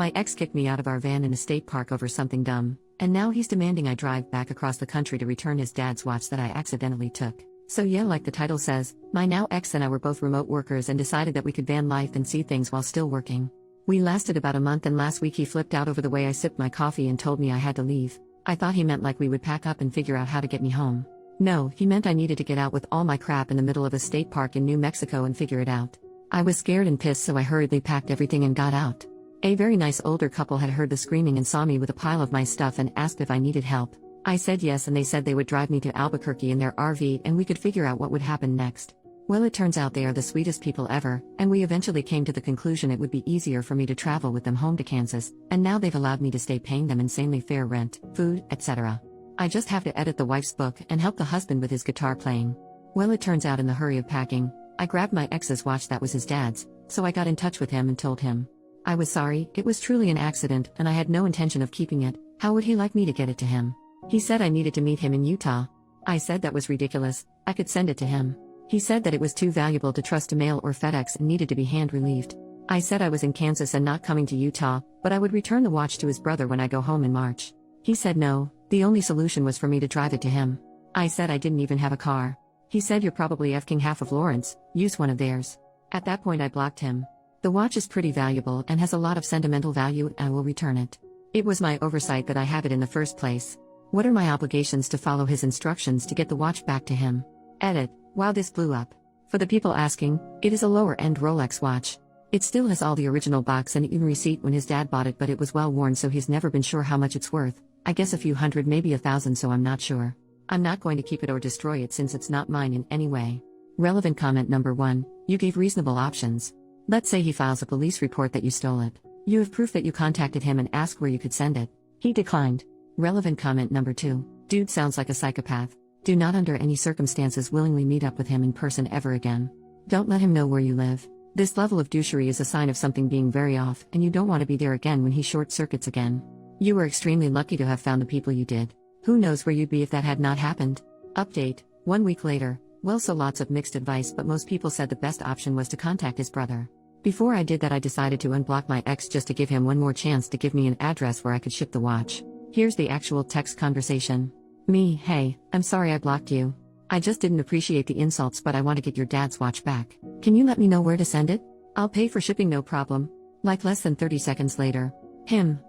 My ex kicked me out of our van in a state park over something dumb, and now he's demanding I drive back across the country to return his dad's watch that I accidentally took. So yeah, like the title says, my now ex and I were both remote workers and decided that we could van life and see things while still working. We lasted about a month, and last week he flipped out over the way I sipped my coffee and told me I had to leave. I thought he meant like we would pack up and figure out how to get me home. No, he meant I needed to get out with all my crap in the middle of a state park in New Mexico and figure it out. I was scared and pissed, so I hurriedly packed everything and got out. A very nice older couple had heard the screaming and saw me with a pile of my stuff and asked if I needed help. I said yes, and they said they would drive me to Albuquerque in their RV and we could figure out what would happen next. Well, it turns out they are the sweetest people ever, and we eventually came to the conclusion it would be easier for me to travel with them home to Kansas, and now they've allowed me to stay paying them insanely fair rent, food, etc. I just have to edit the wife's book and help the husband with his guitar playing. Well, it turns out in the hurry of packing, I grabbed my ex's watch that was his dad's, so I got in touch with him and told him I was sorry, it was truly an accident and I had no intention of keeping it. How would he like me to get it to him? He said I needed to meet him in Utah. I said that was ridiculous, I could send it to him. He said that it was too valuable to trust to mail or FedEx and needed to be hand-relieved. I said I was in Kansas and not coming to Utah, but I would return the watch to his brother when I go home in March. He said no, the only solution was for me to drive it to him. I said I didn't even have a car. He said you're probably effing half of Lawrence, use one of theirs. At that point I blocked him. The watch is pretty valuable and has a lot of sentimental value, and I will return it. It was my oversight that I have it in the first place. What are my obligations to follow his instructions to get the watch back to him? Edit. Wow, this blew up. For the people asking, it is a lower-end Rolex watch. It still has all the original box and even receipt when his dad bought it, but it was well worn, so he's never been sure how much it's worth. I guess a few hundred, maybe $1,000, so I'm not sure. I'm not going to keep it or destroy it since it's not mine in any way. Relevant comment number 1, you gave reasonable options. Let's say he files a police report that you stole it. You have proof that you contacted him and asked where you could send it. He declined. Relevant comment number 2, dude sounds like a psychopath. Do not under any circumstances willingly meet up with him in person ever again. Don't let him know where you live. This level of douchery is a sign of something being very off, and you don't want to be there again when he short-circuits again. You were extremely lucky to have found the people you did. Who knows where you'd be if that had not happened? Update, 1 week later. Well, so lots of mixed advice, but most people said the best option was to contact his brother. Before I did that, I decided to unblock my ex just to give him one more chance to give me an address where I could ship the watch. Here's the actual text conversation. Me, hey, I'm sorry I blocked you. I just didn't appreciate the insults, but I want to get your dad's watch back. Can you let me know where to send it? I'll pay for shipping, no problem. Like less than 30 seconds later.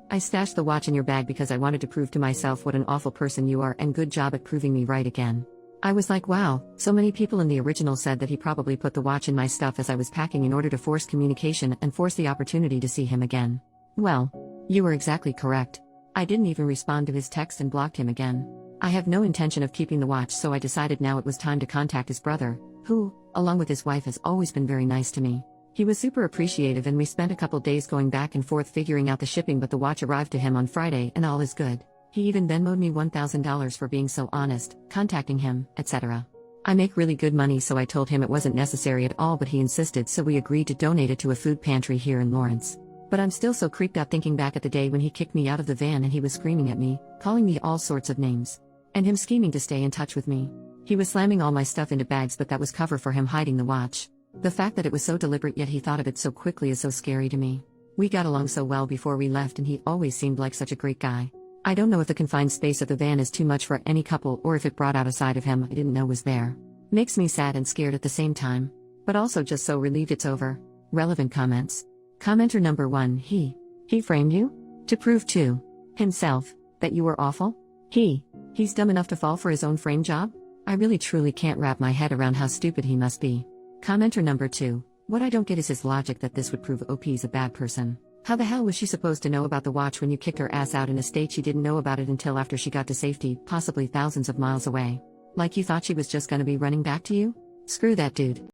I stashed the watch in your bag because I wanted to prove to myself what an awful person you are, and good job at proving me right again. I was like, wow, so many people in the original said that he probably put the watch in my stuff as I was packing in order to force communication and force the opportunity to see him again. Well, you were exactly correct. I didn't even respond to his text and blocked him again. I have no intention of keeping the watch, so I decided now it was time to contact his brother, who, along with his wife, has always been very nice to me. He was super appreciative, and we spent a couple days going back and forth figuring out the shipping, but the watch arrived to him on Friday and all is good. He even Venmo'd me $1,000 for being so honest, contacting him, etc. I make really good money, so I told him it wasn't necessary at all, but he insisted, so we agreed to donate it to a food pantry here in Lawrence. But I'm still so creeped out thinking back at the day when he kicked me out of the van and he was screaming at me, calling me all sorts of names. And him scheming to stay in touch with me. He was slamming all my stuff into bags, but that was cover for him hiding the watch. The fact that it was so deliberate yet he thought of it so quickly is so scary to me. We got along so well before we left, and he always seemed like such a great guy. I don't know if the confined space of the van is too much for any couple, or if it brought out a side of him I didn't know was there. Makes me sad and scared at the same time. But also just so relieved it's over. Relevant comments. Commenter number 1, he framed you? To prove to himself that you were awful? He's dumb enough to fall for his own frame job? I really truly can't wrap my head around how stupid he must be. Commenter number 2, what I don't get is his logic that this would prove OP's a bad person. How the hell was she supposed to know about the watch when you kicked her ass out in a state she didn't know about it until after she got to safety, possibly thousands of miles away? Like you thought she was just gonna be running back to you? Screw that dude.